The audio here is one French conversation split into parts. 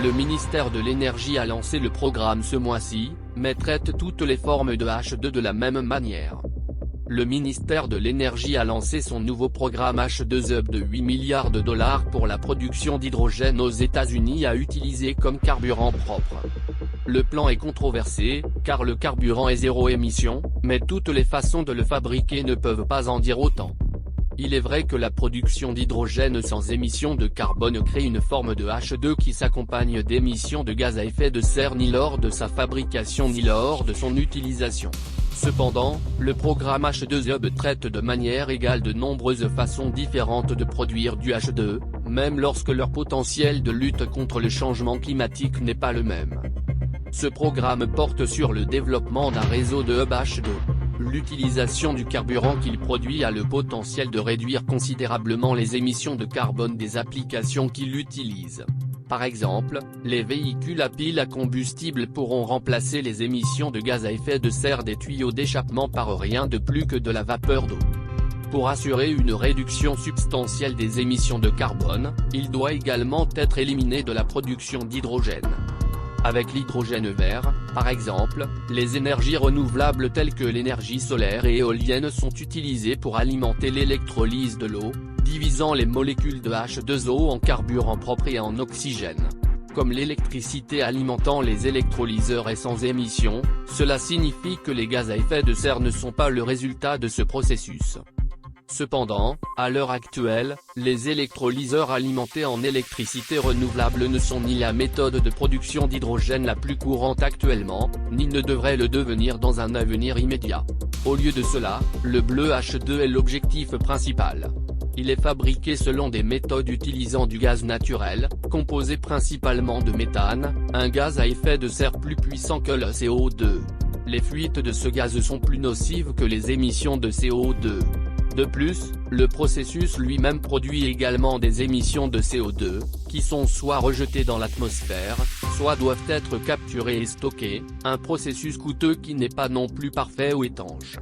Le ministère de l'Énergie a lancé le programme ce mois-ci, mais traite toutes les formes de H2 de la même manière. Le ministère de l'Énergie a lancé son nouveau programme H2Hub de 8 milliards de dollars pour la production d'hydrogène aux États-Unis à utiliser comme carburant propre. Le plan est controversé, car le carburant est zéro émission, mais toutes les façons de le fabriquer ne peuvent pas en dire autant. Il est vrai que la production d'hydrogène sans émission de carbone crée une forme de H2 qui s'accompagne d'émissions de gaz à effet de serre ni lors de sa fabrication ni lors de son utilisation. Cependant, le programme H2Hub traite de manière égale de nombreuses façons différentes de produire du H2, même lorsque leur potentiel de lutte contre le changement climatique n'est pas le même. Ce programme porte sur le développement d'un réseau de hub H2. L'utilisation du carburant qu'il produit a le potentiel de réduire considérablement les émissions de carbone des applications qui l'utilisent. Par exemple, les véhicules à pile à combustible pourront remplacer les émissions de gaz à effet de serre des tuyaux d'échappement par rien de plus que de la vapeur d'eau. Pour assurer une réduction substantielle des émissions de carbone, il doit également être éliminé de la production d'hydrogène. Avec l'hydrogène vert, par exemple, les énergies renouvelables telles que l'énergie solaire et éolienne sont utilisées pour alimenter l'électrolyse de l'eau, divisant les molécules de H2O en carburant propre et en oxygène. Comme l'électricité alimentant les électrolyseurs est sans émission, cela signifie que les gaz à effet de serre ne sont pas le résultat de ce processus. Cependant, à l'heure actuelle, les électrolyseurs alimentés en électricité renouvelable ne sont ni la méthode de production d'hydrogène la plus courante actuellement, ni ne devraient le devenir dans un avenir immédiat. Au lieu de cela, le bleu H2 est l'objectif principal. Il est fabriqué selon des méthodes utilisant du gaz naturel, composé principalement de méthane, un gaz à effet de serre plus puissant que le CO2. Les fuites de ce gaz sont plus nocives que les émissions de CO2. De plus, le processus lui-même produit également des émissions de CO2, qui sont soit rejetées dans l'atmosphère, soit doivent être capturées et stockées, un processus coûteux qui n'est pas non plus parfait ou étanche.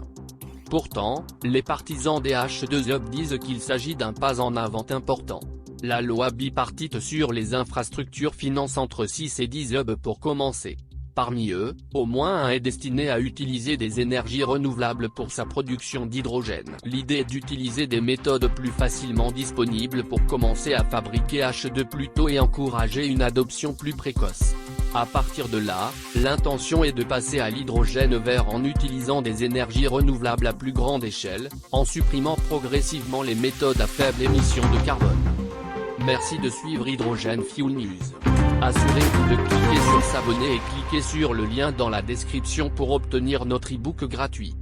Pourtant, les partisans des H2Hub disent qu'il s'agit d'un pas en avant important. La loi bipartite sur les infrastructures finance entre 6 et 10 hubs pour commencer. Parmi eux, au moins un est destiné à utiliser des énergies renouvelables pour sa production d'hydrogène. L'idée est d'utiliser des méthodes plus facilement disponibles pour commencer à fabriquer H2 plus tôt et encourager une adoption plus précoce. À partir de là, l'intention est de passer à l'hydrogène vert en utilisant des énergies renouvelables à plus grande échelle, en supprimant progressivement les méthodes à faible émission de carbone. Merci de suivre Hydrogène Fuel News. Assurez-vous de cliquer sur s'abonner et cliquez sur le lien dans la description pour obtenir notre e-book gratuit.